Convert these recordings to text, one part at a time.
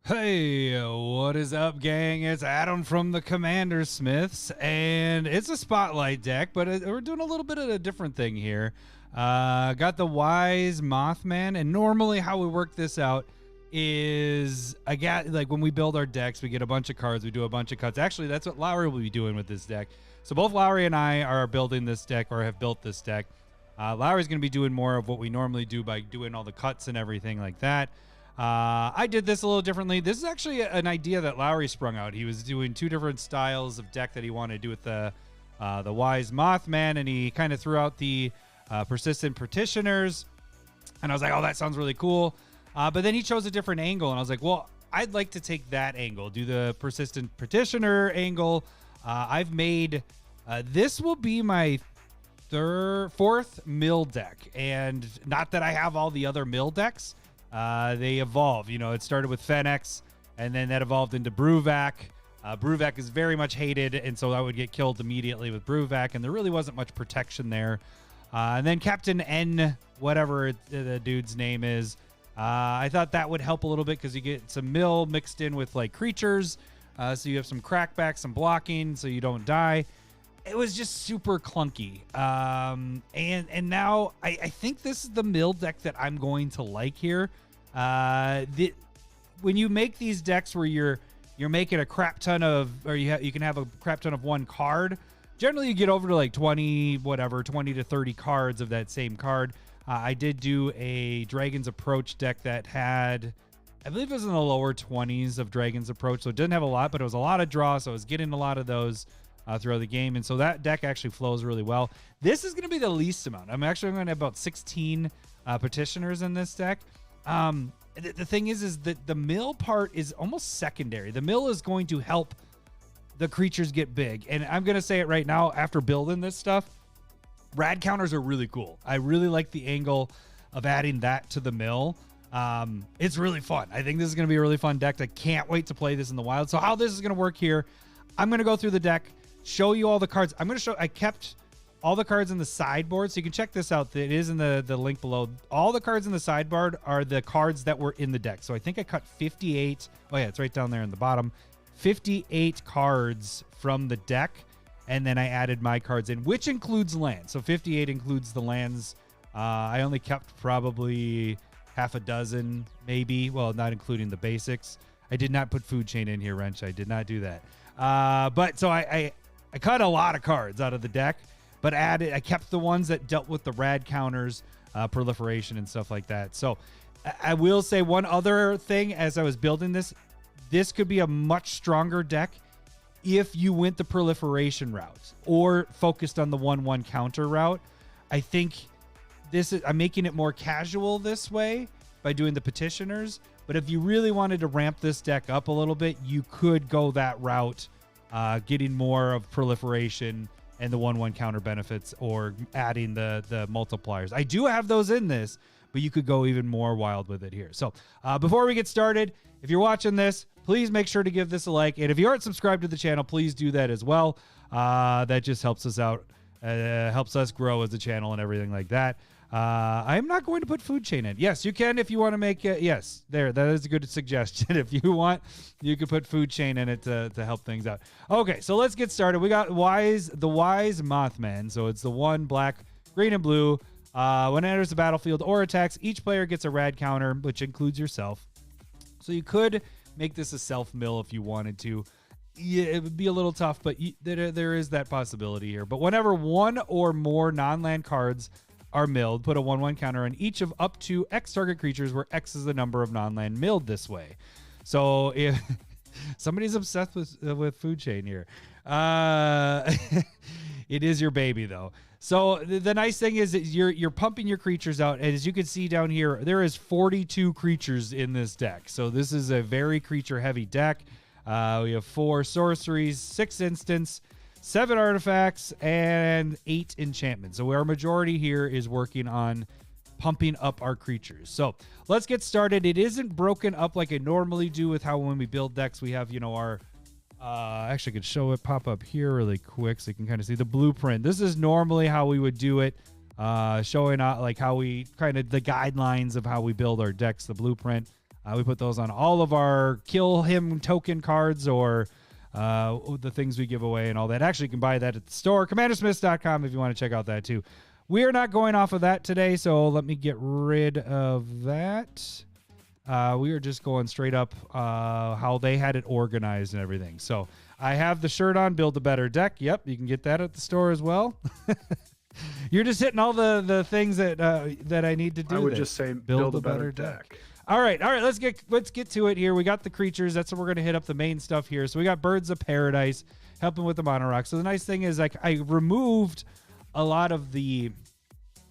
Hey, what is up, gang? It's Adam from the Commander Smiths, and it's a spotlight deck, but we're doing a little bit of a different thing here. Got the Wise Mothman, and normally how we work this out is like when we build our decks, we get a bunch of cards, we do a bunch of cuts. Actually, that's what Lowry will be doing with this deck. So both Lowry and I are building this deck, or have built this deck. Lowry's going to be doing more of what we normally do by doing all the cuts and everything like that. I did this a little differently. This is actually an idea that Lowry sprung out. He was doing two different styles of deck that he wanted to do with the Wise Mothman, and he kind of threw out the Persistent Petitioners, and I was like, oh, that sounds really cool. But then he chose a different angle, and I was like, well, I'd like to take that angle, do the Persistent Petitioner angle. I've made this will be my fourth mill deck, and not that I have all the other mill decks. They evolve. You know, it started with Fennex, and then that evolved into Bruvac. Bruvac is very much hated, and so I would get killed immediately with Bruvac, and there really wasn't much protection there. And then Captain N, whatever the dude's name is, I thought that would help a little bit because you get some mill mixed in with like creatures, so you have some crackback, some blocking, so you don't die. It was just super clunky. And now I think this is the mill deck that I'm going to like here. When you make these decks where you're making a crap ton of, or you can have a crap ton of one card, generally you get over to like 20 to 30 cards of that same card. I did do a Dragon's Approach deck that had, I believe it was in the lower 20s of Dragon's Approach, so it didn't have a lot, but it was a lot of draw, so I was getting a lot of those throughout the game, and so that deck actually flows really well. This is going to be the least amount. I'm actually going to have about 16 petitioners in this deck. The thing is that the mill part is almost secondary. The mill is going to help the creatures get big, and I'm going to say it right now, after building this stuff, rad counters are really cool. I really like the angle of adding that to the mill. It's really fun. I think this is going to be a really fun deck. I can't wait to play this in the wild. So how this is going to work here, I'm going to go through the deck, show you all the cards. I kept all the cards in the sideboard, so you can check this out. It is in the link below. All the cards in the sideboard are the cards that were in the deck. So I think I cut 58. Oh yeah, it's right down there in the bottom. 58 cards from the deck, and then I added my cards in, which includes lands. So 58 includes the lands. I only kept probably half a dozen, maybe. Well, not including the basics. I did not put Food Chain in here, Wrench. I did not do that. But so I cut a lot of cards out of the deck, but I kept the ones that dealt with the rad counters, proliferation, and stuff like that. So I will say one other thing as I was building this could be a much stronger deck if you went the proliferation route or focused on the 1/1 counter route. I think I'm making it more casual this way by doing the petitioners. But if you really wanted to ramp this deck up a little bit, you could go that route, getting more of proliferation and the 1/1 counter benefits, or adding the multipliers. I do have those in this, but you could go even more wild with it here. So before we get started, if you're watching this, please make sure to give this a like. And if you aren't subscribed to the channel, please do that as well. That just helps us out, helps us grow as a channel and everything like that. I'm not going to put Food Chain in. Yes, you can if you want to make it. Yes, that is a good suggestion. If you want, you could put Food Chain in it to help things out. Okay, so let's get started. We got the Wise Mothman. So it's the 1 black, green, and blue. When it enters the battlefield or attacks, each player gets a rad counter, which includes yourself. So you could make this a self mill if you wanted to. Yeah, it would be a little tough, but there is that possibility here. But whenever one or more non-land cards are milled, put a 1/1 counter on each of up to X target creatures, where X is the number of non-land milled this way. So if somebody's obsessed with Food Chain here, it is your baby though. So the nice thing is that you're pumping your creatures out, and as you can see down here, there is 42 creatures in this deck. So this is a very creature heavy deck. We have 4 sorceries, 6 instants, 7 artifacts, and 8 enchantments. So our majority here is working on pumping up our creatures. So let's get started. It isn't broken up like I normally do with how when we build decks, we have, our actually I could show it pop up here really quick so you can kind of see the blueprint. This is normally how we would do it, showing out like how we kind of the guidelines of how we build our decks, the blueprint. We put those on all of our kill him token cards or the things we give away and all that. Actually, you can buy that at the store, commandersmiths.com, if you want to check out that too. We are not going off of that today, so let me get rid of that. We are just going straight up how they had it organized and everything. So I have the shirt on, Build a Better Deck. Yep, you can get that at the store as well. You're just hitting all the things that I need to do. I would just say build a better deck. All right, let's get to it here. We got the creatures. That's what we're going to hit up the main stuff here. So we got Birds of Paradise helping with the mono rocks. So the nice thing is, like, I removed a lot of the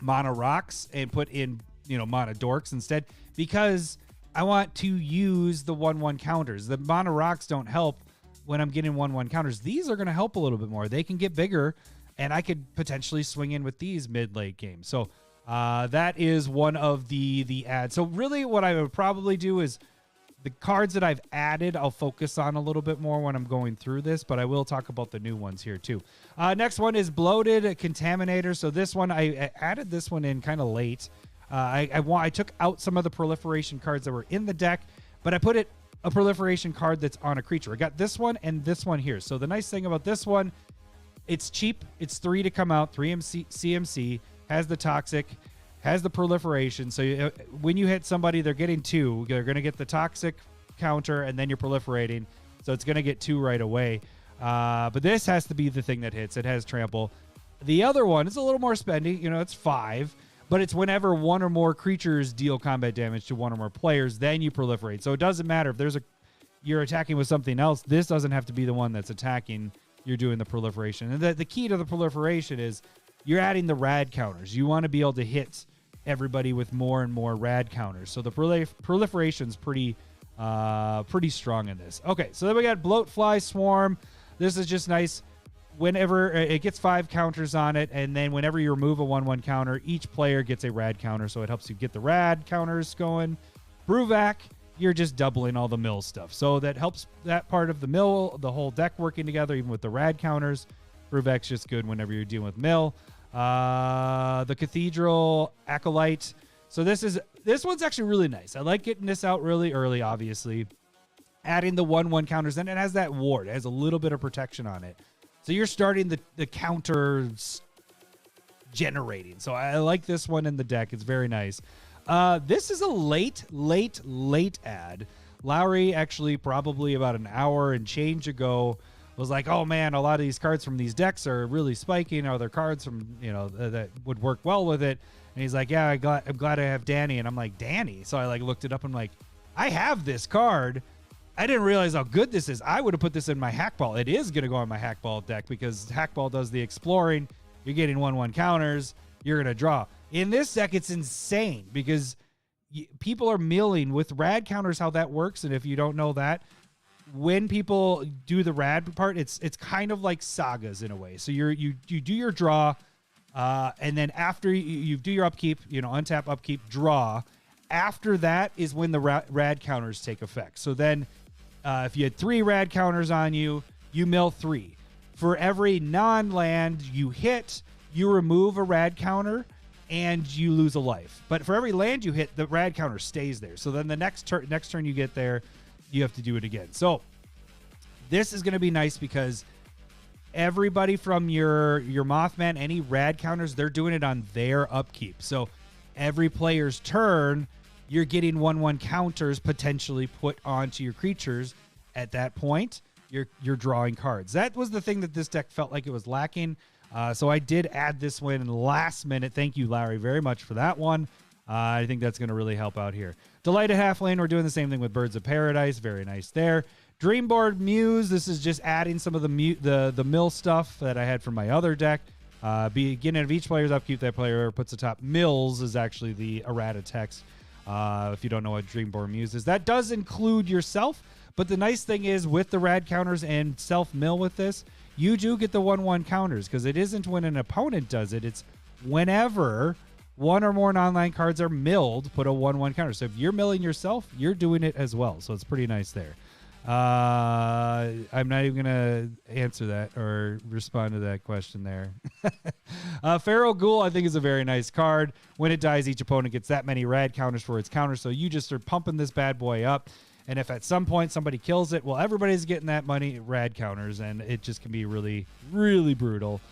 mono rocks and put in, mono dorks instead, because I want to use the 1/1 counters. The mono rocks don't help when I'm getting 1/1 counters. These are going to help a little bit more. They can get bigger, and I could potentially swing in with these mid-late game. So that is one of the ads. So really what I would probably do is the cards that I've added, I'll focus on a little bit more when I'm going through this, but I will talk about the new ones here too. Next one is Bloated Contaminator. So this one, I added this one in kind of late. I took out some of the proliferation cards that were in the deck, but I put a proliferation card that's on a creature. I got this one and this one here. So the nice thing about this one, it's cheap. It's 3 to come out, 3 CMC, has the toxic, has the proliferation. So when you hit somebody, they're getting 2. They're going to get the toxic counter, and then you're proliferating. So it's going to get 2 right away. But this has to be the thing that hits. It has trample. The other one is a little more spendy. It's 5. But it's whenever 1 or more creatures deal combat damage to 1 or more players, then you proliferate. So it doesn't matter if you're attacking with something else. This doesn't have to be the one that's attacking. You're doing the proliferation. And the key to the proliferation is you're adding the rad counters. You want to be able to hit everybody with more and more rad counters. So the proliferation's pretty strong in this. Okay, so then we got Bloatfly Swarm. This is just nice. Whenever it gets 5 counters on it, and then whenever you remove a 1/1 counter, each player gets a rad counter, so it helps you get the rad counters going. Brewvac, you're just doubling all the mill stuff. So that helps that part of the mill, the whole deck working together, even with the rad counters. Brewvac's just good whenever you're dealing with mill. The Cathedral Acolyte. So this one's actually really nice. I like getting this out really early, obviously. Adding the 1/1 counters, and it has that ward. It has a little bit of protection on it. So you're starting the counters generating. So I like this one in the deck. It's very nice. This is a late ad. Lowry actually probably about an hour and change ago was like, oh man, a lot of these cards from these decks are really spiking. Are there cards from, that would work well with it? And he's like, yeah, I'm glad I have Danny. And I'm like, Danny? So I looked it up. I'm like, I have this card. I didn't realize how good this is. I would have put this in my Hackball. It is going to go on my Hackball deck because Hackball does the exploring. You're getting 1/1 counters. You're going to draw. In this deck, it's insane because people are milling with rad counters, how that works. And if you don't know that, when people do the rad part, it's kind of like sagas in a way. So you do your draw, and then after you do your upkeep, untap, upkeep, draw. After that is when the rad counters take effect. So then if you had 3 rad counters on you, you mill 3. For every non-land you hit, you remove a rad counter and you lose a life. But for every land you hit, the rad counter stays there. So then the next turn you get there, you have to do it again. So this is going to be nice because everybody from your Mothman, any rad counters, they're doing it on their upkeep. So every player's turn, you're getting 1/1 counters potentially put onto your creatures. At that point, you're drawing cards. That was the thing that this deck felt like it was lacking. So I did add this one last minute. Thank you, Larry, very much for that one. I think that's going to really help out here. Delighted Half Lane, we're doing the same thing with Birds of Paradise. Very nice there. Dreamboard Muse, this is just adding some of the mill stuff that I had from my other deck. Beginning of each player's upkeep, that player puts atop mills is actually the errata text. If you don't know what Dreamboard Muse is, that does include yourself. But the nice thing is with the rad counters and self mill with this, you do get the 1/1 counters because it isn't when an opponent does it. It's whenever 1 or more non-land cards are milled, put a 1/1 counter. So if you're milling yourself, you're doing it as well. So it's pretty nice there. I'm not even going to answer that or respond to that question there. Feral Ghoul, I think, is a very nice card. When it dies, each opponent gets that many rad counters for its counter. So you just are pumping this bad boy up. And if at some point somebody kills it, well, everybody's getting that money rad counters, and it just can be really, really brutal.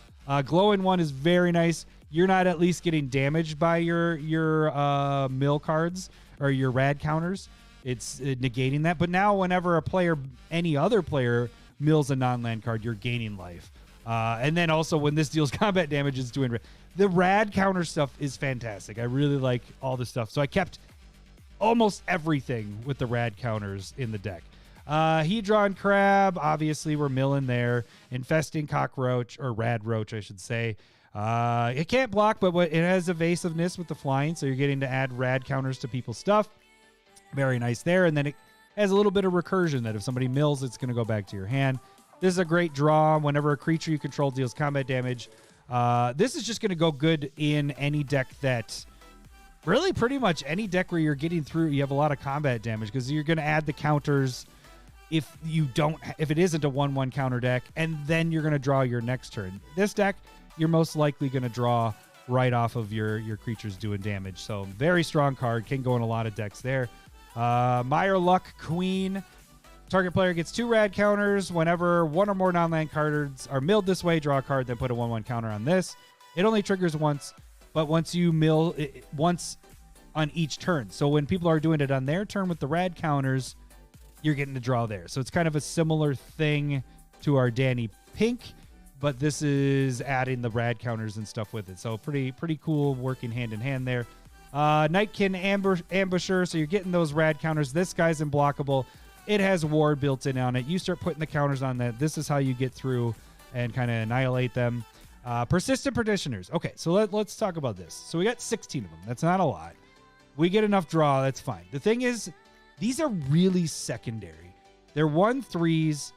Glowing one is very nice. You're not at least getting damaged by your mill cards or your rad counters. It's negating that. But now whenever any other player mills a non-land card, you're gaining life. And then also when this deals combat damage, it's doing... The rad counter stuff is fantastic. I really like all the stuff. So I kept almost everything with the rad counters in the deck. Hedron Crab, obviously we're milling there. Infesting Cockroach, or Rad Roach, I should say. It can't block, but it has evasiveness with the flying, so you're getting to add rad counters to people's stuff. Very nice there. And then it has a little bit of recursion that if somebody mills, it's going to go back to your hand. This is a great draw. Whenever a creature you control deals combat damage, this is just going to go good in any deck that... Really, pretty much any deck where you're getting through, you have a lot of combat damage because you're going to add the counters if it isn't a 1/1 counter deck, and then you're going to draw your next turn. This deck, you're most likely going to draw right off of your creatures doing damage. So very strong card, can go in a lot of decks there. Meyer Luck Queen. Target player gets 2 rad counters. Whenever one or more non-land cards are milled this way, draw a card, then put a 1/1 counter on this. It only triggers once. But once you mill it once on each turn. So when people are doing it on their turn with the rad counters, you're getting to draw there. So it's kind of a similar thing to our Danny Pink, but this is adding the rad counters and stuff with it. So pretty cool working hand in hand there. Nightkin Ambusher, so you're getting those rad counters. This guy's unblockable. It has ward built in on it. You start putting the counters on that. This is how you get through and kind of annihilate them. Persistent Petitioners. Okay, so let's talk about this. So we got 16 of them. That's not a lot. We get enough draw. That's fine. The thing is, these are really secondary. They're 1/3s.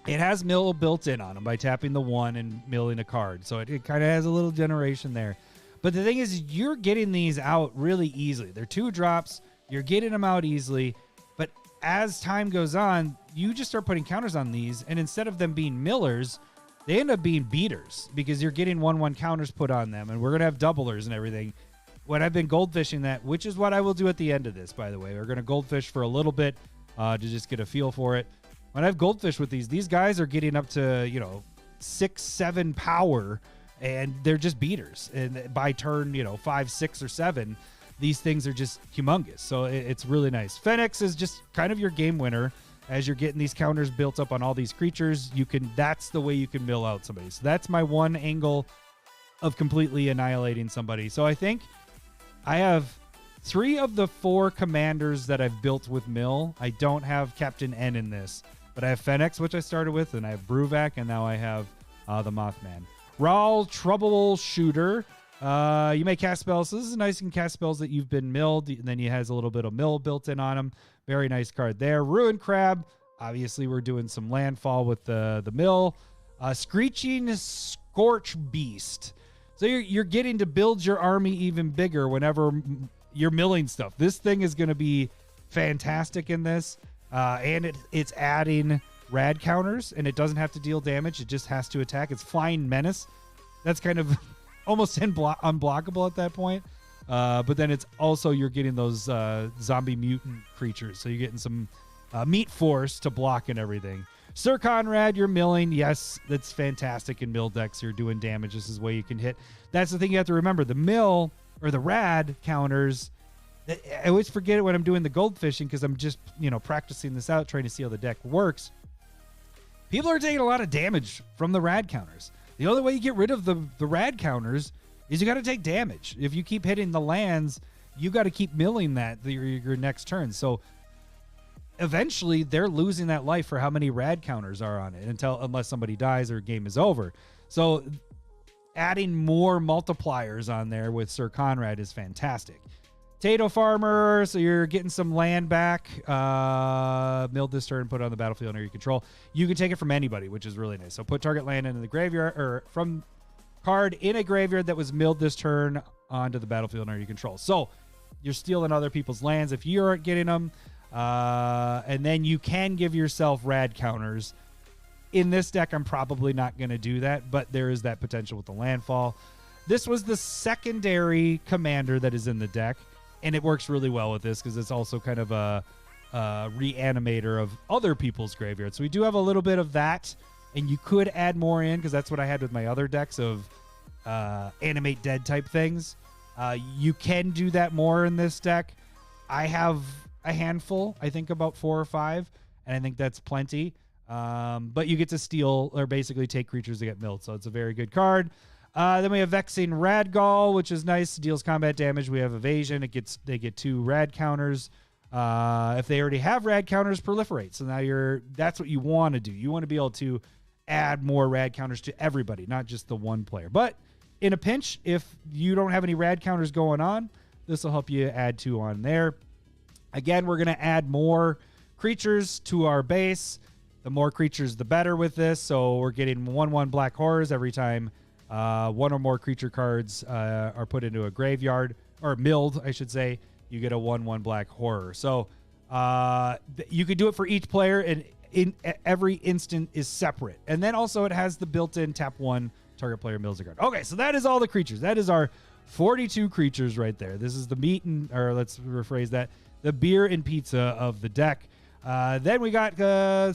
It has mill built in on them by tapping the 1 and milling a card. So it kind of has a little generation there. But the thing is, you're getting these out really easily. They're 2 drops. You're getting them out easily. But as time goes on, you just start putting counters on these. And instead of them being millers, they end up being beaters because you're getting 1/1 counters put on them, and we're going to have doublers and everything. When I've been goldfishing that, which is what I will do at the end of this, by the way. We're going to goldfish for a little bit to just get a feel for it. When I've goldfished with these guys are getting up to, 6, 7 power, and they're just beaters. And by turn, 5, 6, or 7, these things are just humongous. So it's really nice. Phoenix is just kind of your game winner. As you're getting these counters built up on all these creatures, that's the way you can mill out somebody. So that's my one angle of completely annihilating somebody. So I think I have 3 of the 4 commanders that I've built with mill. I don't have Captain N in this, but I have Phoenix, which I started with, and I have Bruvac, and now I have the Mothman. Raul Troubleshooter. You may cast spells. So this is nice. You can cast spells that you've been milled, and then he has a little bit of mill built in on him. Very nice card there. Ruin Crab. Obviously, we're doing some landfall with the mill. Screeching Scorch Beast. So you're getting to build your army even bigger whenever you're milling stuff. This thing is going to be fantastic in this. And it's adding rad counters, and it doesn't have to deal damage. It just has to attack. It's Flying Menace. That's kind of almost unblockable at that point. But then it's also you're getting those zombie mutant creatures. So you're getting some meat force to block and everything. Sir Conrad, you're milling. Yes, that's fantastic in mill decks. You're doing damage. This is the way you can hit. That's the thing you have to remember. The mill or the rad counters, I always forget it when I'm doing the goldfishing because I'm just, practicing this out, trying to see how the deck works. People are taking a lot of damage from the rad counters. The only way you get rid of the rad counters is you got to take damage. If you keep hitting the lands, you got to keep milling that your next turn. So eventually they're losing that life for how many rad counters are on it unless somebody dies or game is over. So adding more multipliers on there with Sir Conrad is fantastic. Tato Farmer, so you're getting some land back. Milled this turn, put it on the battlefield under your control. You can take it from anybody, which is really nice. So put target land into the graveyard, or from card in a graveyard that was milled this turn onto the battlefield under your control. So you're stealing other people's lands if you aren't getting them. And then you can give yourself rad counters. In this deck, I'm probably not going to do that, but there is that potential with the landfall. This was the secondary commander that is in the deck, and it works really well with this because it's also kind of a reanimator of other people's graveyards. So we do have a little bit of that, and you could add more in because that's what I had with my other decks of animate dead type things. You can do that more in this deck. I have a handful, I think about 4 or 5, and I think that's plenty. But you get to steal or basically take creatures that get milled, so it's a very good card. Then we have Vexing Radgall, which is nice. Deals combat damage. We have evasion. They get 2 rad counters. If they already have rad counters, proliferate. So now that's what you want to do. You want to be able to add more rad counters to everybody, not just the one player. But in a pinch, if you don't have any rad counters going on, this will help you add 2 on there. Again, we're going to add more creatures to our base. The more creatures, the better with this. So we're getting 1/1 black horrors every time 1 or more creature cards are put into a graveyard, or milled, I should say. You get a 1/1 black horror. So you could do it for each player, and in every instant is separate. And then also it has the built-in tap 1 target player mills a card. Okay, so that is all the creatures. That is our 42 creatures right there. This is the meat and, or let's rephrase that, the beer and pizza of the deck. Then we got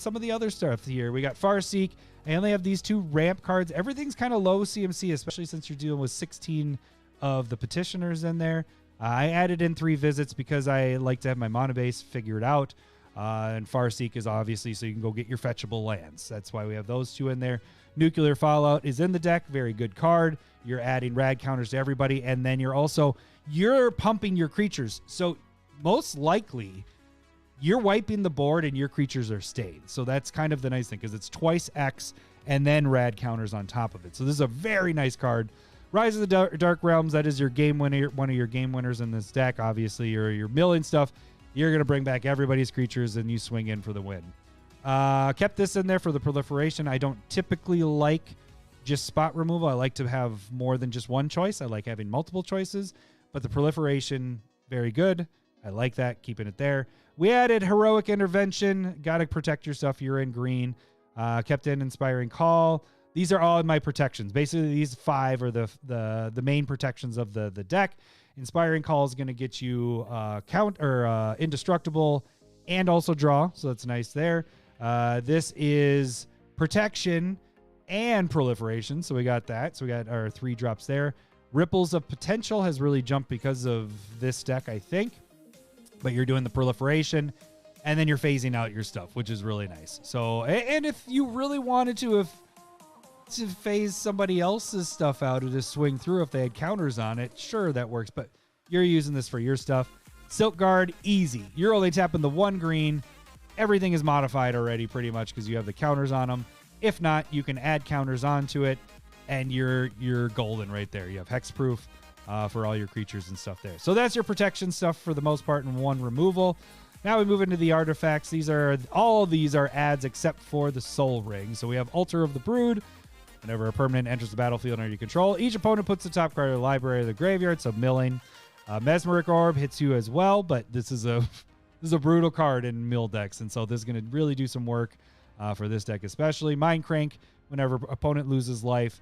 some of the other stuff here. We got Farseek. I only have these 2 ramp cards. Everything's kind of low CMC, especially since you're dealing with 16 of the petitioners in there. I added in 3 visits because I like to have my mana base figured out. And Farseek is obviously so you can go get your fetchable lands. That's why we have those 2 in there. Nuclear Fallout is in the deck. Very good card. You're adding rad counters to everybody. And then you're pumping your creatures. So most likely you're wiping the board and your creatures are staying. So that's kind of the nice thing because it's twice X and then rad counters on top of it. So this is a very nice card. Rise of the Dark Realms, that is your game winner, one of your game winners in this deck. Obviously, you're milling stuff. You're going to bring back everybody's creatures and you swing in for the win. Kept this in there for the proliferation. I don't typically like just spot removal. I like to have more than just one choice. I like having multiple choices, but the proliferation, very good. I like that, keeping it there. We added Heroic Intervention. Got to protect yourself. You're in green. Kept in Inspiring Call. These are all in my protections. Basically, these 5 are the main protections of the deck. Inspiring Call is going to get you indestructible and also draw, so that's nice there. This is protection and proliferation, so we got that. So we got our 3 drops there. Ripples of Potential has really jumped because of this deck, I think. But you're doing the proliferation, and then you're phasing out your stuff, which is really nice. So, and if you really wanted to phase somebody else's stuff out or just swing through if they had counters on it, sure, that works. But you're using this for your stuff. Silk Guard, easy. You're only tapping the 1 green. Everything is modified already pretty much because you have the counters on them. If not, you can add counters onto it, and you're golden right there. You have hexproof for all your creatures and stuff there. So that's your protection stuff for the most part in 1 removal. Now we move into the artifacts. All of these are adds except for the Soul Ring. So we have Altar of the Brood. Whenever a permanent enters the battlefield under your control, each opponent puts the top card of the library of the graveyard, so milling. Mesmeric Orb hits you as well, but this is a brutal card in mill decks, and so this is going to really do some work for this deck especially. Mind Crank, whenever opponent loses life,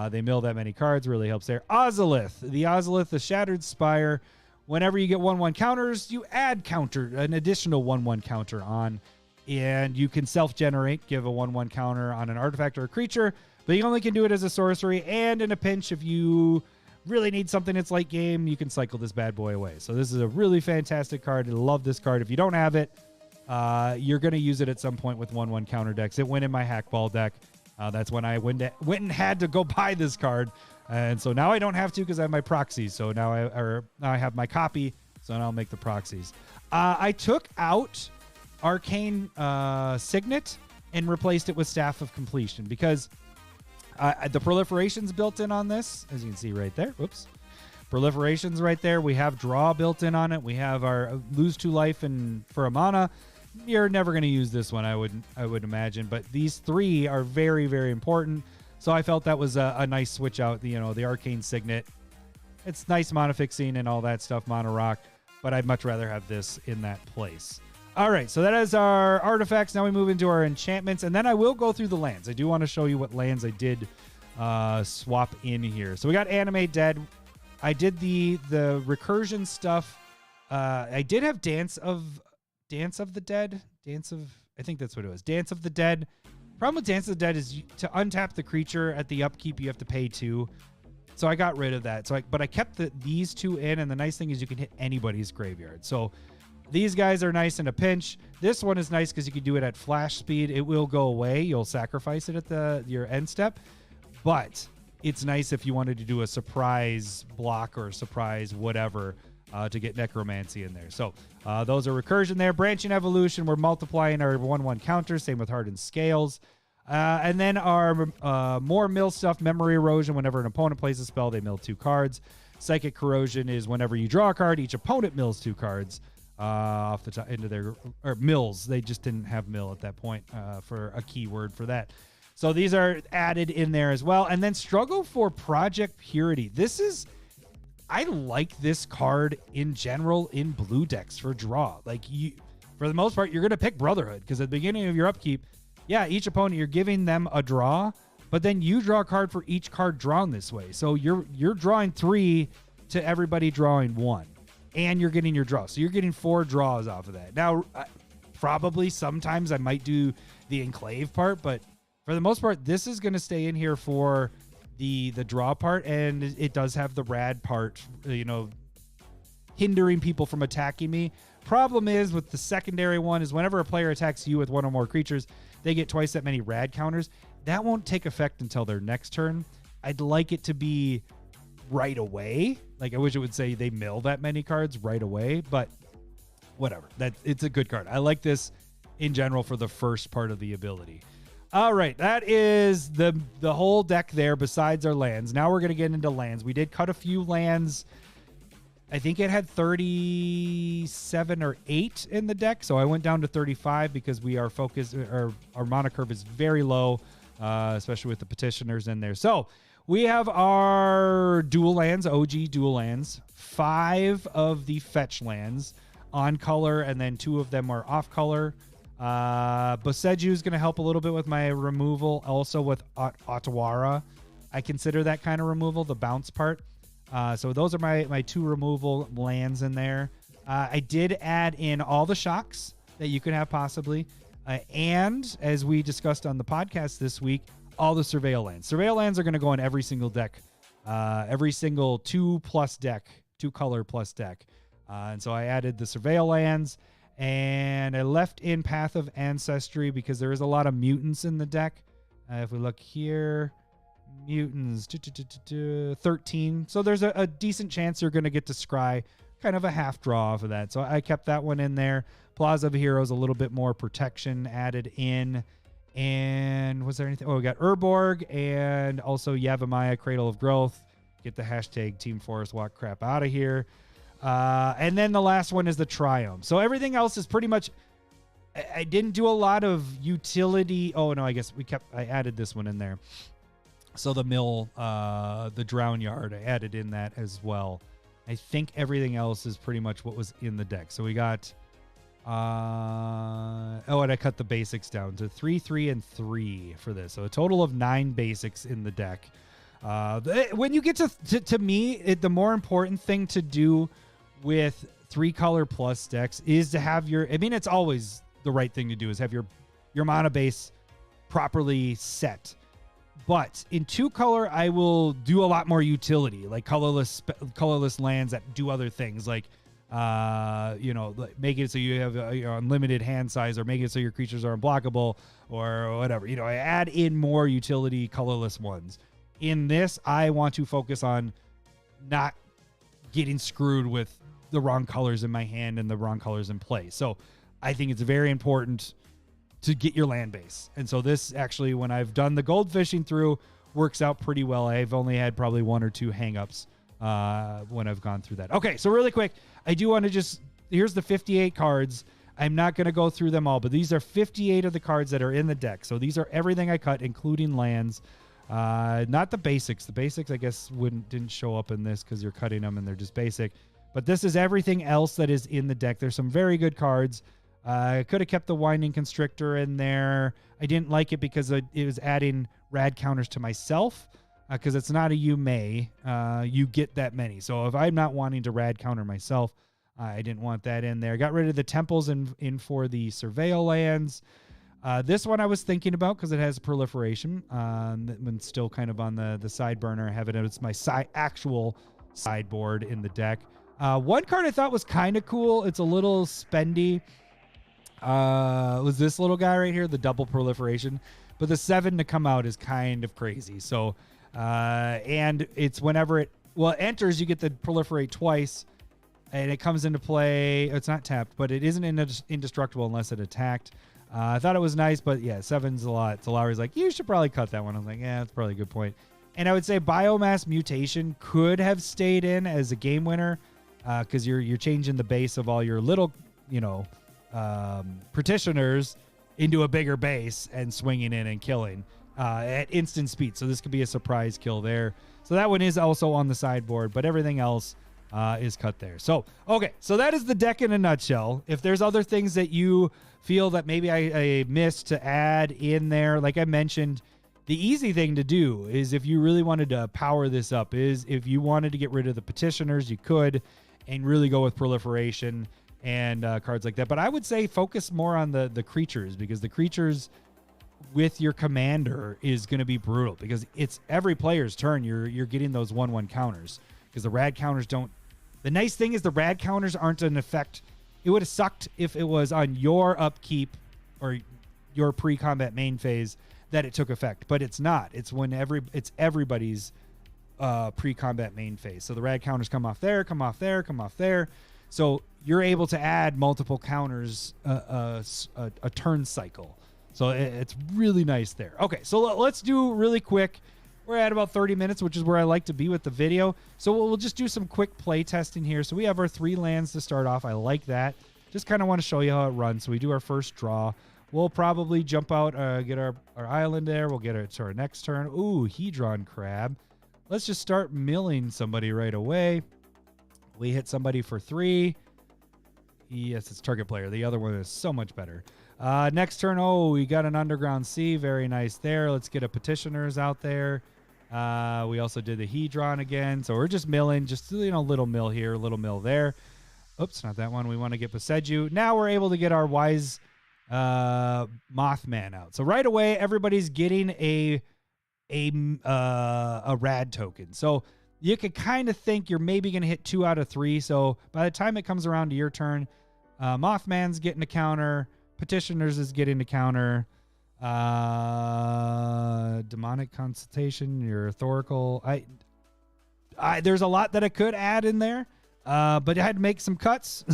they mill that many cards, really helps there. Ozolith, the Shattered Spire. Whenever you get 1/1 counters, you add an additional 1/1 counter on, and you can self-generate, give a 1/1 counter on an artifact or a creature, but you only can do it as a sorcery, and in a pinch, if you really need something that's late game, you can cycle this bad boy away. So this is a really fantastic card. I love this card. If you don't have it, you're going to use it at some point with 1/1 counter decks. It went in my Hackball deck. That's when I went and had to go buy this card. And so now I don't have to because I have my proxies. So now I have my copy, so now I'll make the proxies. I took out Arcane Signet and replaced it with Staff of Completion because the proliferation's built in on this, as you can see right there. Whoops. Proliferation's right there. We have draw built in on it. We have our lose 2 life and for a mana. You're never going to use this one, I would imagine. But these 3 are very, very important. So I felt that was a nice switch out. The Arcane Signet. It's nice mana fixing and all that stuff, mana rock. But I'd much rather have this in that place. All right, so that is our artifacts. Now we move into our enchantments, and then I will go through the lands. I do want to show you what lands I did swap in here. So we got Animate Dead. I did the recursion stuff. I did have Dance of the Dead. I think that's what it was. Dance of the Dead. Problem with Dance of the Dead is to untap the creature at the upkeep, you have to pay 2. So I got rid of that. But I kept these 2 in, and the nice thing is you can hit anybody's graveyard. So these guys are nice in a pinch. This one is nice because you can do it at flash speed. It will go away. You'll sacrifice it at your end step. But it's nice if you wanted to do a surprise block or a surprise whatever to get necromancy in there. So those are recursion there. Branching evolution, we're multiplying our 1/1 counters. Same with hardened scales. And then our more mill stuff, memory erosion. Whenever an opponent plays a spell, they mill 2 cards. Psychic corrosion is whenever you draw a card, each opponent mills 2 cards off the top into their or mills. They just didn't have mill at that point for a keyword for that. So these are added in there as well. And then struggle for Project Purity. I like this card in general in blue decks for draw. Like for the most part, you're going to pick Brotherhood because at the beginning of your upkeep, yeah, each opponent, you're giving them a draw, but then you draw a card for each card drawn this way. So you're drawing 3 to everybody drawing 1, and you're getting your draw. So you're getting 4 draws off of that. Now, probably sometimes I might do the Enclave part, but for the most part, this is going to stay in here for the draw part, and it does have the rad part, hindering people from attacking me. Problem is with the secondary one is whenever a player attacks you with 1 or more creatures, they get twice that many rad counters. That won't take effect until their next turn. I'd like it to be right away. Like I wish it would say they mill that many cards right away, but whatever. It's a good card. I like this in general for the first part of the ability. All right, that is the whole deck there besides our lands. Now we're going to get into lands. We did cut a few lands. I think it had 37 or 8 in the deck, so I went down to 35 because we are focused, our mana curve is very low, especially with the petitioners in there. So we have our dual lands, OG dual lands, 5 of the fetch lands on color, and then 2 of them are off color. Boseju is going to help a little bit with my removal, also with Otawara. I consider that kind of removal, the bounce part. So those are my 2 removal lands in there. I did add in all the shocks that you could have possibly. And as we discussed on the podcast this week, all the surveil lands. Surveil lands are going to go in every single deck, every single 2+ deck, 2 color plus deck. And so I added the surveil lands, and I left in Path of Ancestry because there is a lot of mutants in the deck. If we look here, mutants 13, so there's a decent chance you're going to get to scry, kind of a half draw off of that, so I kept that one in there. Plaza of Heroes, a little bit more protection added in. And was there anything? We got Urborg and also Yavimaya, Cradle of Growth. Get the hashtag Team Forest Walk crap out of here. And then the last one is the Triumph. So everything else is pretty much, I didn't do a lot of utility. Oh no, I guess I added this one in there. So the mill, the Drown Yard, I added in that as well. I think everything else is pretty much what was in the deck. So we got, and I cut the basics down to 3, 3, and 3 for this. So a total of 9 basics in the deck. When you get to me, the more important thing to do with 3 color plus decks is to have it's always the right thing to do is have your mana base properly set. But in 2 color, I will do a lot more utility, like colorless lands that do other things, like make it so you have unlimited hand size, or make it so your creatures are unblockable, or whatever. I add in more utility colorless ones. In this, I want to focus on not getting screwed with the wrong colors in my hand and the wrong colors in play. So I think it's very important to get your land base. And so this actually, when I've done the Goldfishing through, works out pretty well. I've only had probably 1 or 2 hangups when I've gone through that. Okay, so really quick, I do want to here's the 58 cards. I'm not going to go through them all, but these are 58 of the cards that are in the deck. So these are everything I cut, including lands. Not the basics. The basics, I guess, didn't show up in this because you're cutting them and they're just basic. But this is everything else that is in the deck. There's some very good cards. I could have kept the Winding Constrictor in there. I didn't like it because it was adding rad counters to myself, because it's not a you may. You get that many. So if I'm not wanting to rad counter myself, I didn't want that in there. Got rid of the temples in for the surveil lands. This one I was thinking about because it has proliferation. When still kind of on the side burner. I have it as my actual sideboard in the deck. One card I thought was kind of cool. It's a little spendy. Was this little guy right here, the double proliferation. But the 7 to come out is kind of crazy. So, and it's whenever it enters, you get to proliferate twice. And it comes into play. It's not tapped, but it isn't indestructible unless it attacked. I thought it was nice, but yeah, 7's a lot. So Lowry's like, you should probably cut that one. I was like, yeah, that's probably a good point. And I would say Biomass Mutation could have stayed in as a game winner, because you're changing the base of all your little, petitioners into a bigger base and swinging in and killing at instant speed. So this could be a surprise kill there. So that one is also on the sideboard, but everything else is cut there. So, okay. So that is the deck in a nutshell. If there's other things that you feel that maybe I missed to add in there, like I mentioned, the easy thing to do is if you really wanted to power this up is if you wanted to get rid of the petitioners, you could, and really go with proliferation and cards like that. But I would say focus more on the creatures, because the creatures with your commander is going to be brutal, because it's every player's turn. You're getting those 1/1 counters, because the rad counters don't. The nice thing is the rad counters aren't an effect. It would have sucked if it was on your upkeep or your pre-combat main phase that it took effect, but it's not. It's when it's everybody's pre-combat main phase. So the rad counters come off there, come off there, come off there. So you're able to add multiple counters a turn cycle. So it's really nice there. Okay, so let's do really quick. We're at about 30 minutes, which is where I like to be with the video. So we'll just do some quick play testing here. So we have our 3 lands to start off. I like that. Just kind of want to show you how it runs. So we do our first draw. We'll probably jump out, get our island there. We'll get it to our next turn. Ooh, Hedron Crab. Let's just start milling somebody right away. We hit somebody for 3. Yes, it's target player. The other one is so much better. Next turn, we got an Underground Sea. Very nice there. Let's get a Petitioners out there. We also did the Hedron again. So we're just milling, just little mill here, little mill there. Oops, not that one. We want to get Boseiju. Now we're able to get our Wise Mothman out. So right away, everybody's getting a rad token. So you could kind of think you're maybe going to hit 2 out of 3. So by the time it comes around to your turn, Mothman's getting a counter. Petitioners is getting a counter. Demonic Consultation, your Thorical. There's a lot that I could add in there, but I had to make some cuts.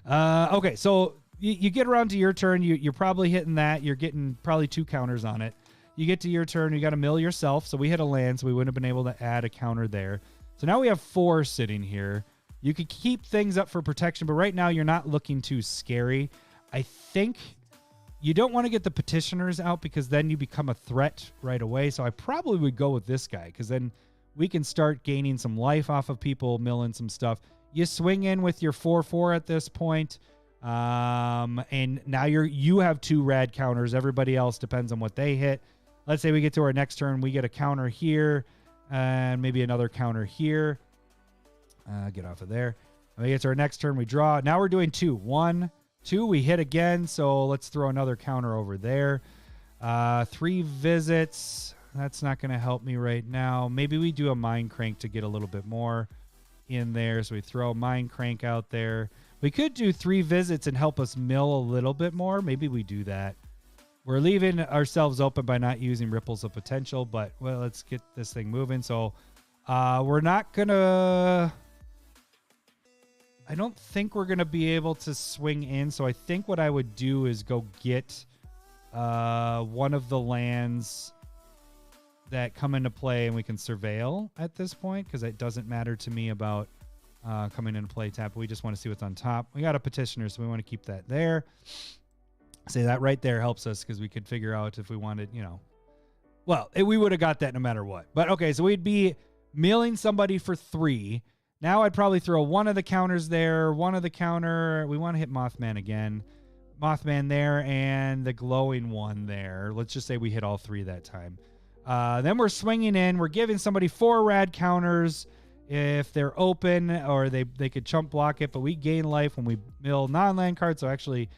Okay, so you get around to your turn. You're probably hitting that. You're getting probably 2 counters on it. You get to your turn. You got to mill yourself. So we hit a land, so we wouldn't have been able to add a counter there. So now we have 4 sitting here. You could keep things up for protection, but right now you're not looking too scary. I think you don't want to get the Petitioners out, because then you become a threat right away. So I probably would go with this guy, because then we can start gaining some life off of people, milling some stuff. You swing in with your 4/4 at this point, and now you have 2 rad counters. Everybody else depends on what they hit. Let's say we get to our next turn, we get a counter here, and maybe another counter here. Get off of there. And we get to our next turn, we draw. Now we're doing 2. 1, 2, we hit again, so let's throw another counter over there. 3 visits. That's not going to help me right now. Maybe we do a Mind Crank to get a little bit more in there. So we throw a Mind Crank out there. We could do 3 visits and help us mill a little bit more. Maybe we do that. We're leaving ourselves open by not using Ripples of Potential, but let's get this thing moving. So we're not going to... I don't think we're going to be able to swing in. So I think what I would do is go get one of the lands that come into play, and we can surveil at this point, because it doesn't matter to me about coming into play tap. We just want to see what's on top. We got a Petitioner, so we want to keep that there. Say that right there helps us, because we could figure out if we wanted, we would have got that no matter what. But okay, so we'd be milling somebody for 3. Now I'd probably throw one of the counters there, one of the counter. We want to hit Mothman again. Mothman there and the glowing one there. Let's just say we hit all 3 that time. Then we're swinging in. We're giving somebody 4 rad counters if they're open, or they could chump block it, but we gain life when we mill non-land cards. So actually,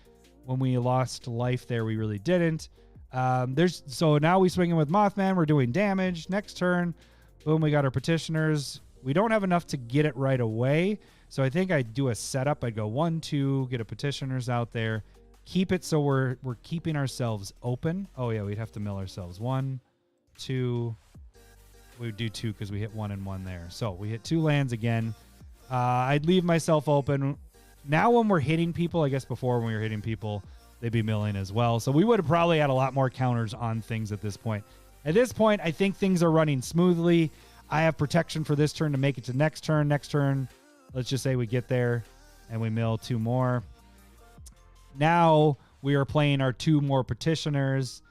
when we lost life there, we really didn't. So now we swing in with Mothman. We're doing damage. Next turn, boom, we got our petitioners. We don't have enough to get it right away. So I think I'd do a setup. I'd go 1, 2, get a petitioners out there. Keep it so we're keeping ourselves open. Oh, yeah, we'd have to mill ourselves. 1, 2. We would do 2 because we hit 1 and 1 there. So we hit 2 lands again. I'd leave myself open. Now when we're hitting people, I guess before when we were hitting people, they'd be milling as well. So we would have probably had a lot more counters on things at this point. At this point, I think things are running smoothly. I have protection for this turn to make it to next turn. Next turn, let's just say we get there and we mill 2 more. Now we are playing our 2 more petitioners,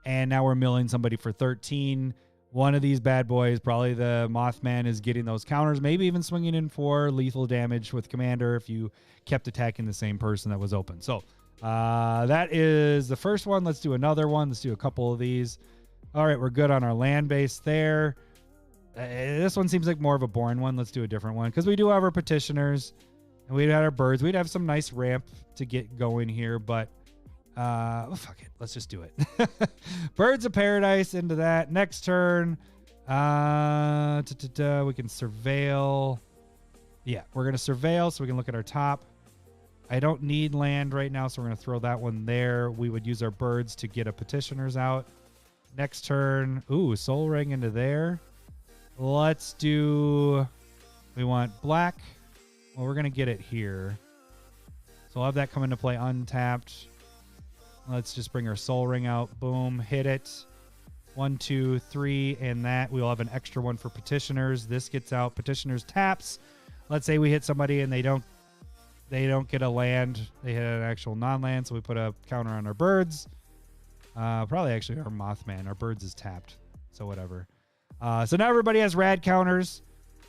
and now we're milling somebody for 13. One of these bad boys, probably the Mothman, is getting those counters, maybe even swinging in for lethal damage with Commander if you kept attacking the same person that was open. So that is the first one. Let's do another one. Let's do a couple of these. All right, we're good on our land base there. This one seems like more of a boring one. Let's do a different one because we do have our petitioners and we'd have our birds. We'd have some nice ramp to get going here, but fuck it. Let's just do it. Birds of Paradise into that. Next turn, we can surveil. Yeah, we're going to surveil so we can look at our top. I don't need land right now, so we're going to throw that one there. We would use our birds to get a petitioners out. Next turn, ooh, Soul Ring into there. Let's do, we want black. Well, we're going to get it here. So I'll have that come into play untapped. Let's just bring our Soul Ring out. Boom, hit it. 1, 2, 3, and that. We will have an extra one for petitioners. This gets out. Petitioners taps. Let's say we hit somebody and they don't get a land. They hit an actual non-land, so we put a counter on our birds. Probably actually our Mothman. Our birds is tapped, so whatever. So now everybody has rad counters.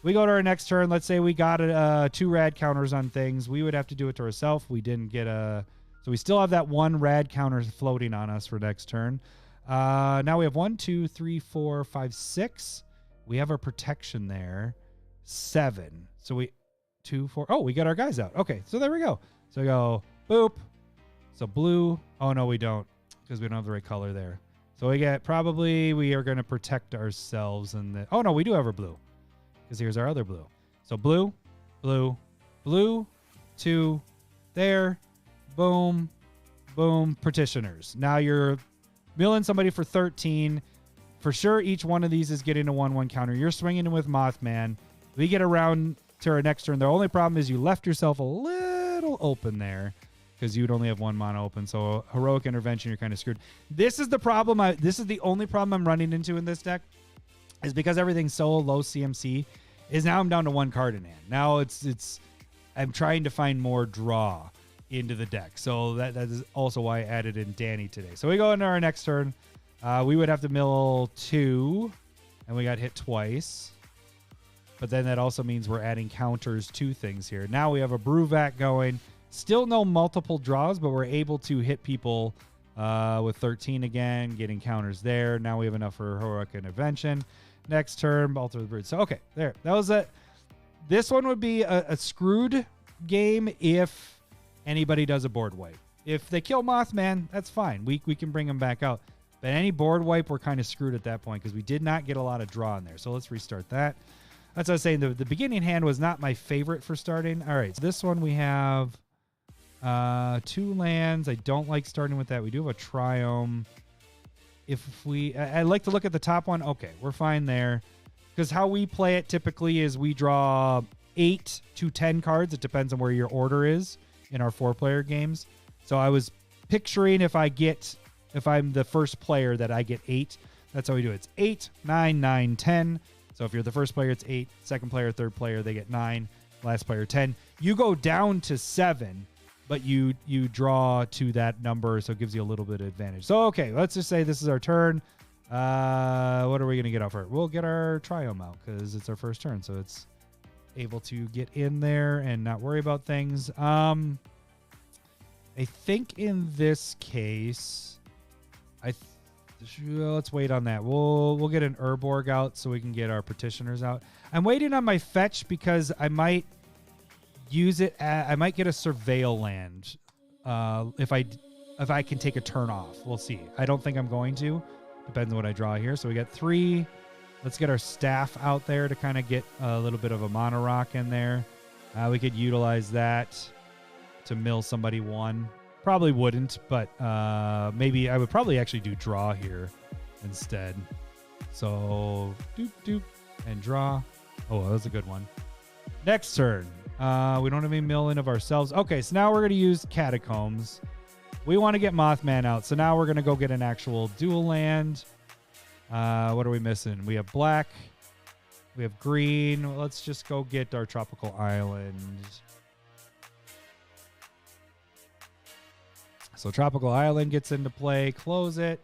We go to our next turn. Let's say we got 2 rad counters on things. We would have to do it to ourselves. We didn't get a... So we still have that 1 rad counter floating on us for next turn. Now we have 1, 2, 3, 4, 5, 6. We have our protection there. 7. So we... 2, 4... Oh, we got our guys out. Okay, so there we go. So we go boop. So blue. Oh, no, we don't because we don't have the right color there. So we get probably... We are going to protect ourselves. Oh, no, we do have our blue because here's our other blue. So blue, blue, blue, 2, there... Boom, boom, petitioners. Now you're milling somebody for 13. For sure, each one of these is getting a 1/1 counter. You're swinging in with Mothman. We get around to our next turn. The only problem is you left yourself a little open there because you'd only have 1 mana open. So heroic intervention, you're kind of screwed. This is the problem. This is the only problem I'm running into in this deck is because everything's so low CMC is now I'm down to 1 card in hand. Now I'm trying to find more draw into the deck. So that is also why I added in Danny today. So we go into our next turn. We would have to mill 2, and we got hit twice. But then that also means we're adding counters to things here. Now we have a Brewvac going. Still no multiple draws, but we're able to hit people with 13 again, getting counters there. Now we have enough for heroic intervention. Next turn, alter the bird. So, okay, there. That was it. This one would be a screwed game if anybody does a board wipe. If they kill Mothman, that's fine. We can bring them back out. But any board wipe, we're kind of screwed at that point because we did not get a lot of draw in there. So let's restart that. That's what I was saying. The beginning hand was not my favorite for starting. All right, so this one we have 2 lands. I don't like starting with that. We do have a Triome. I like to look at the top one. Okay, we're fine there. Because how we play it typically is we draw 8 to 10 cards. It depends on where your order is in our 4-player games. So I was picturing if I'm the first player that I get 8. That's how we do it. It's 8, 9, 9, 10. So if you're the first player, it's 8. Second player, third player, they get 9. Last player, 10. You go down to 7, but you draw to that number, so it gives you a little bit of advantage. So, okay, let's just say this is our turn. What are we going to get out for it? We'll get our Triome out because it's our first turn. So it's able to get in there and not worry about things. I think in this case, let's wait on that. We'll get an Urborg out so we can get our petitioners out. I'm waiting on my fetch because I might use it. I might get a surveil land if I can take a turn off. We'll see. I don't think I'm going to. Depends on what I draw here. So we got 3. Let's get our staff out there to kind of get a little bit of a monorock in there. We could utilize that to mill somebody 1. Probably wouldn't, but maybe I would probably actually do draw here instead. So doop doop and draw. Oh, that was a good one. Next turn. We don't have any milling of ourselves. Okay, so now we're going to use catacombs. We want to get Mothman out. So now we're going to go get an actual dual land. What are we missing? We have black. We have green. Let's just go get our tropical island. So tropical island gets into play. Close it.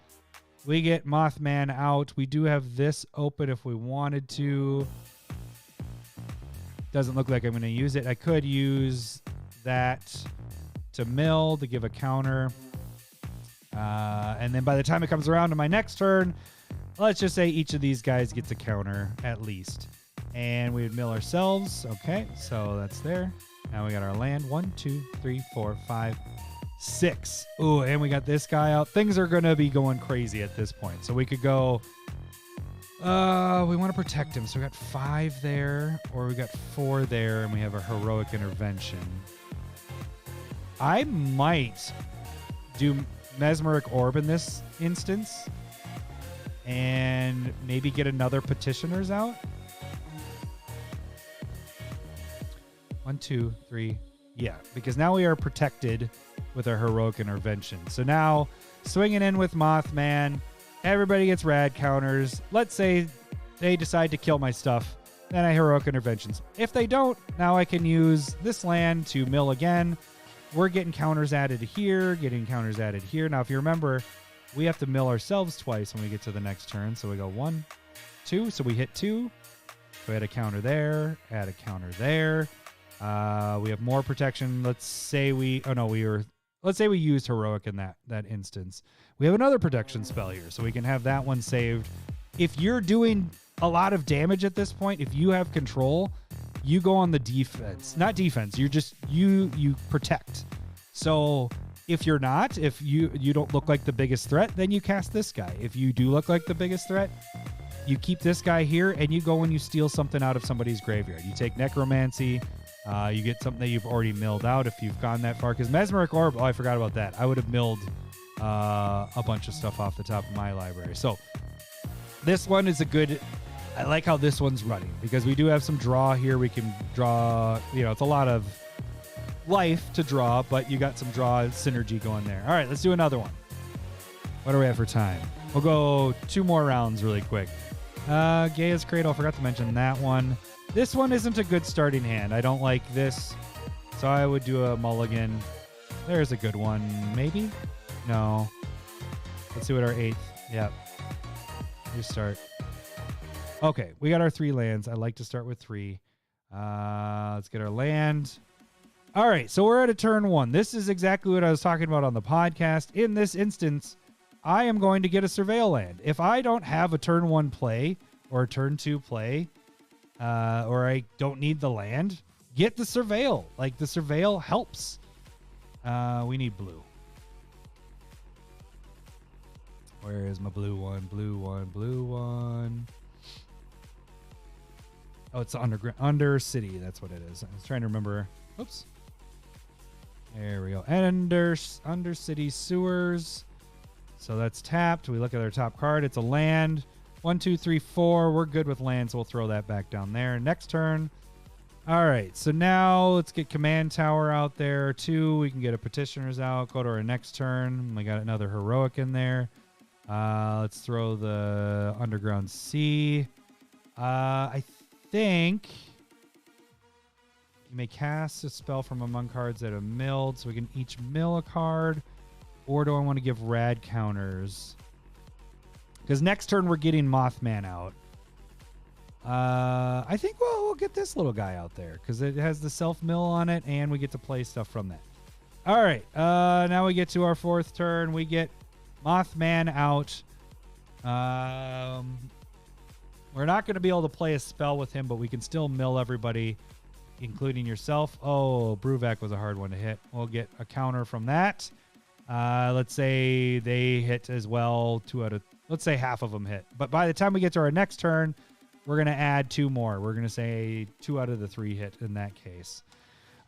We get Mothman out. We do have this open if we wanted to. Doesn't look like I'm going to use it. I could use that to mill to give a counter. And then by the time it comes around to my next turn, let's just say each of these guys gets a counter at least. And we would mill ourselves. Okay, so that's there. Now we got our land. 1, 2, 3, 4, 5, 6. Ooh, and we got this guy out. Things are going to be going crazy at this point. So we could go... we want to protect him. So we got 5 there, or we got 4 there, and we have a heroic intervention. I might do Mesmeric Orb in this instance and maybe get another petitioners out. 1, 2, 3. Yeah, because now we are protected with our heroic intervention. So now swinging in with Mothman, everybody gets rad counters. Let's say they decide to kill my stuff, then I heroic interventions. If they don't, now I can use this land to mill again. We're getting counters added here, getting counters added here. Now, if you remember, we have to mill ourselves twice when we get to the next turn. So we go 1, 2. So we hit 2. So we add a counter there, add a counter there. We have more protection. Let's say we used heroic in that instance. We have another protection spell here, so we can have that one saved. If you're doing a lot of damage at this point, if you have control, you go on the defense. Not defense, you protect. So if you're not, if you don't look like the biggest threat, then you cast this guy. If you do look like the biggest threat, you keep this guy here, and you go and you steal something out of somebody's graveyard. You take necromancy. You get something that you've already milled out if you've gone that far. Because Mesmeric Orb, I forgot about that. I would have milled a bunch of stuff off the top of my library. So this one is I like how this one's running because we do have some draw here. We can draw, it's a lot of life to draw, but you got some draw synergy going there. All right, let's do another one. What do we have for time? We'll go 2 more rounds really quick. Gaia's Cradle, I forgot to mention that one. This one isn't a good starting hand. I don't like this, so I would do a mulligan. There's a good one. Maybe? No. Let's see what our 8th. Yep. You start. Okay, we got our 3 lands. I like to start with 3. Let's get our land. All right, so we're at a turn 1. This is exactly what I was talking about on the podcast. In this instance, I am going to get a surveil land. If I don't have a turn 1 play or a turn 2 play, or I don't need the land, get the surveil. Like, the surveil helps. We need blue. Where is my blue one? Blue one, blue one. Oh, it's under city. That's what it is. I was trying to remember. Oops. There we go. Under city sewers. So that's tapped. We look at our top card. It's a land. 1, 2, 3, 4. We're good with lands. We'll throw that back down there. Next turn. All right. So now let's get command tower out there. 2. We can get a petitioners out. Go to our next turn. We got another heroic in there. Let's throw the underground sea. I think you may cast a spell from among cards that are milled, so we can each mill a card. Or do I want to give rad counters? Because next turn we're getting Mothman out. I think we'll get this little guy out there because it has the self-mill on it, and we get to play stuff from that. All right, now we get to our fourth turn. We get Mothman out. We're not going to be able to play a spell with him, but we can still mill everybody, including yourself. Oh, Bruvac was a hard one to hit. We'll get a counter from that. Let's say they hit as well. Let's say half of them hit. But by the time we get to our next turn, we're going to add 2 more. We're going to say 2 out of the 3 hit in that case.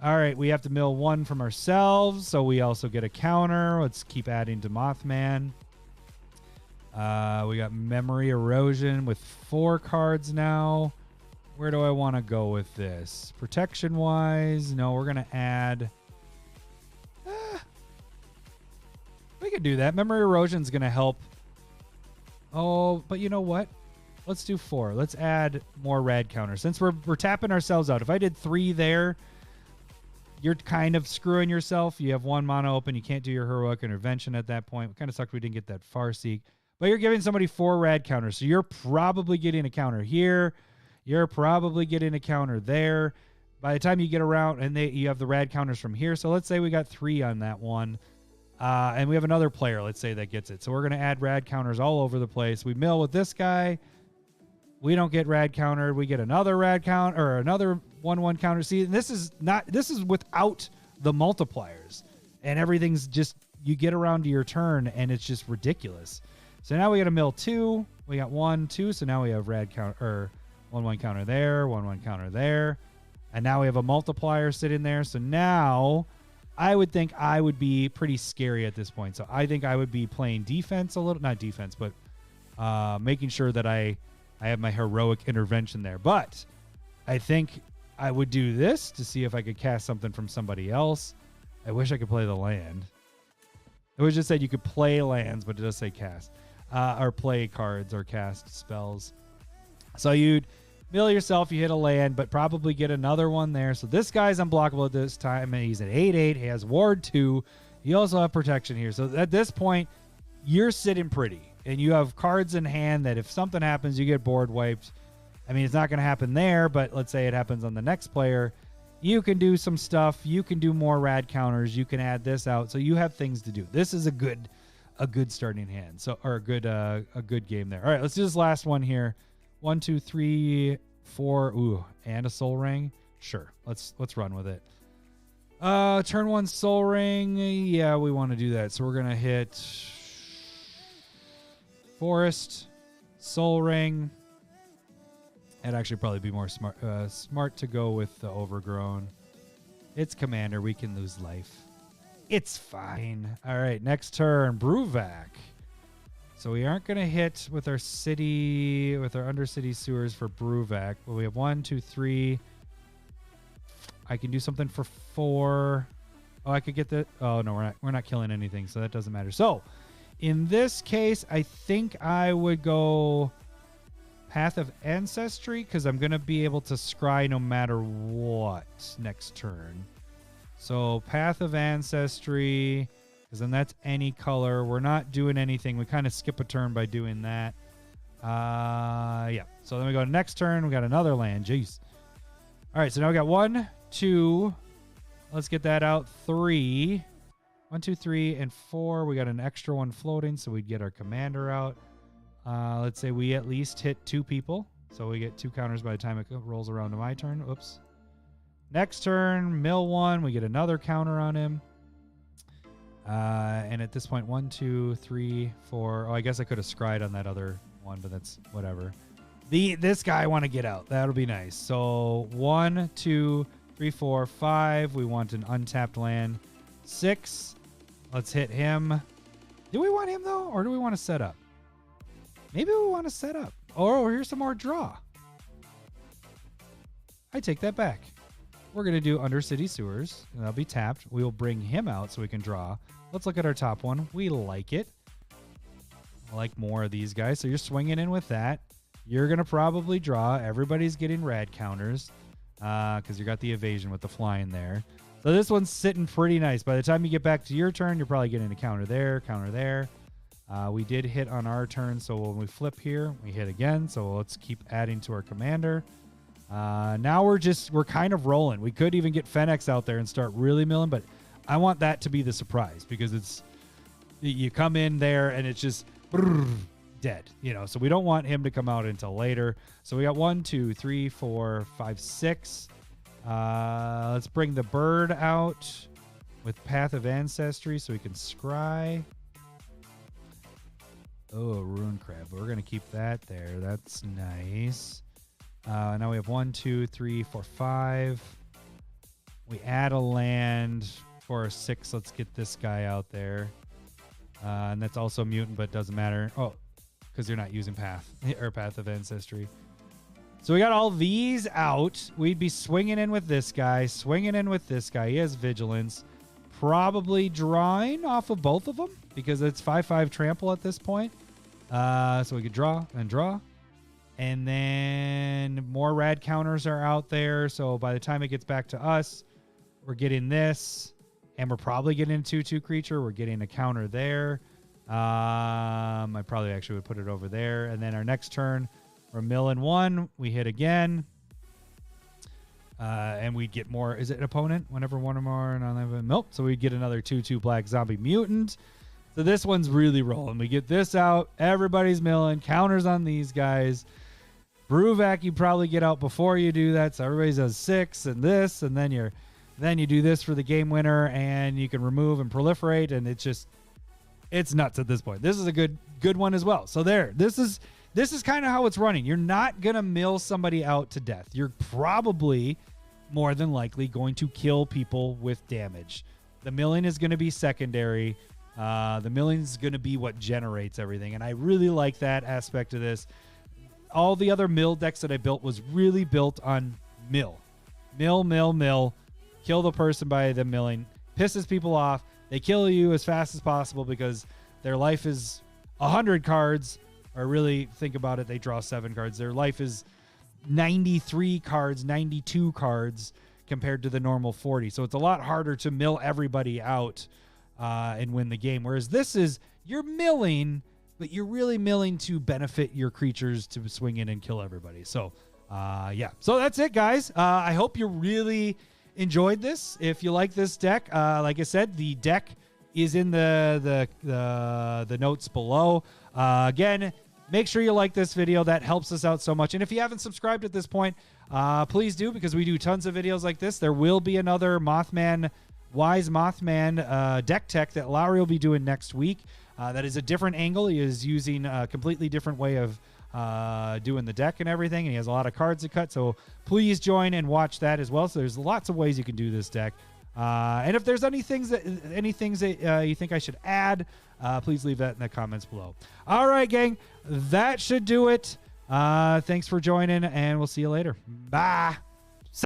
All right, we have to mill 1 from ourselves, so we also get a counter. Let's keep adding to Mothman. We got Memory Erosion with 4 cards now. Where do I want to go with this? Protection-wise, no, we're going to add... we can do that. Memory Erosion is going to help. Oh, but you know what? Let's do 4. Let's add more rad counters. Since we're tapping ourselves out. If I did 3 there... you're kind of screwing yourself. You have 1 mana open. You can't do your Heroic Intervention at that point. It kind of sucked we didn't get that Farseek. But you're giving somebody 4 rad counters. So you're probably getting a counter here. You're probably getting a counter there. By the time you get around, and you have the rad counters from here. So let's say we got 3 on that one. And we have another player, let's say, that gets it. So we're going to add rad counters all over the place. We mill with this guy. We don't get rad countered. We get another rad count or another 1/1 counter. See, this is without the multipliers, and everything's just, you get around to your turn and it's just ridiculous. So now we got a mill 2. We got 1, 2. So now we have rad counter or 1/1 counter there, 1/1 counter there, and now we have a multiplier sitting there. So now I would think I would be pretty scary at this point. So I think I would be playing defense a little, not defense, but making sure that I have my Heroic Intervention there. But I think I would do this to see if I could cast something from somebody else. I wish I could play the land. It was just said you could play lands, but it does say cast. Or play cards or cast spells. So you'd mill yourself, you hit a land, but probably get another one there. So this guy's unblockable at this time, and he's at 8/8. He has Ward 2. You also have protection here. So at this point, you're sitting pretty. And you have cards in hand that if something happens, you get board wiped. I mean, it's not going to happen there, but let's say it happens on the next player. You can do some stuff. You can do more rad counters. You can add this out. So you have things to do. This is a good starting hand. So, or a good game there. All right, let's do this last one here. 1, 2, 3, 4. Ooh, and a Soul Ring. Sure, let's run with it. Turn 1 Soul Ring. Yeah, we want to do that. So we're going to hit Forest, Soul Ring. It'd actually probably be more smart to go with the Overgrown. It's Commander. We can lose life. It's fine. All right, next turn, Bruvac. So we aren't going to hit with our city, with our Undercity Sewers for Bruvac. But we have 1, 2, 3. I can do something for 4. Oh, I could get the... Oh, no, we're not killing anything, so that doesn't matter. So in this case, I think I would go Path of Ancestry because I'm going to be able to scry no matter what next turn. So Path of Ancestry, because then that's any color. We're not doing anything. We kind of skip a turn by doing that. Yeah. So then we go to next turn. We got another land. Jeez. All right. So now we got 1, 2. Let's get that out. 3. 1, 2, 3, and 4. We got an extra one floating, so we'd get our commander out. Let's say we at least hit 2 people. So we get 2 counters by the time it rolls around to my turn. Oops. Next turn, mill 1. We get another counter on him. And at this point, 1, 2, 3, 4. Oh, I guess I could have scried on that other one, but that's whatever. This guy I want to get out. That'll be nice. So 1, 2, 3, 4, 5. We want an untapped land. 6. Let's hit him. Do we want him, though? Or do we want to set up? Maybe we want to set up. Oh, here's some more draw. I take that back. We're going to do Undercity Sewers. And that'll be tapped. We will bring him out so we can draw. Let's look at our top one. We like it. I like more of these guys. So you're swinging in with that. You're going to probably draw. Everybody's getting rad counters because you got the evasion with the flying there. So this one's sitting pretty nice. By the time you get back to your turn, you're probably getting a counter there, counter there. We did hit on our turn, so when we flip here, we hit again. So let's keep adding to our commander. Now we're kind of rolling. We could even get Fennex out there and start really milling, but I want that to be the surprise because you come in there and it's just dead, so we don't want him to come out until later. So we got 1, 2, 3, 4, 5, 6. Let's bring the bird out with Path of Ancestry so we can scry. Oh, Ruin Crab. We're going to keep that there. That's nice. Now we have 1, 2, 3, 4, 5. We add a land for a 6. Let's get this guy out there. And that's also mutant, but doesn't matter. Oh, because you're not using Path or Path of Ancestry. So we got all these out. We'd be swinging in with this guy, swinging in with this guy. He has Vigilance. Probably drawing off of both of them because it's 5/5 trample at this point. So we could draw and draw. And then more rad counters are out there. So by the time it gets back to us, we're getting this. And we're probably getting a 2/2 creature. We're getting a counter there. I probably actually would put it over there. And then our next turn, we're milling 1. We hit again. And we get more. Is it an opponent? Whenever one or more. Nope. So we get another 2/2 black zombie mutant. So this one's really rolling. We get this out. Everybody's milling. Counters on these guys. Brewvac you probably get out before you do that. So everybody does 6 and this. And then you do this for the game winner. And you can remove and proliferate. And it's nuts at this point. This is a good one as well. So there. This is kind of how it's running. You're not going to mill somebody out to death. You're probably more than likely going to kill people with damage. The milling is going to be secondary. The milling is going to be what generates everything. And I really like that aspect of this. All the other mill decks that I built was really built on mill. Mill. Kill the person by the milling. Pisses people off. They kill you as fast as possible because their life is 100 cards. Or really think about it, they draw 7 cards. Their life is 93 cards, 92 cards compared to the normal 40. So it's a lot harder to mill everybody out and win the game. Whereas this is, you're milling, but you're really milling to benefit your creatures to swing in and kill everybody. So, yeah. So that's it, guys. I hope you really enjoyed this. If you like this deck, like I said, the deck is in the notes below. Again, make sure you like this video. That helps us out so much. And if you haven't subscribed at this point, please do, because we do tons of videos like this. There will be another Wise Mothman deck tech that Lowry will be doing next week. That is a different angle. He is using a completely different way of doing the deck and everything. And he has a lot of cards to cut. So please join and watch that as well. So there's lots of ways you can do this deck. And if there's any things that you think I should add, please leave that in the comments below. All right, gang, that should do it. Thanks for joining, and we'll see you later. Bye.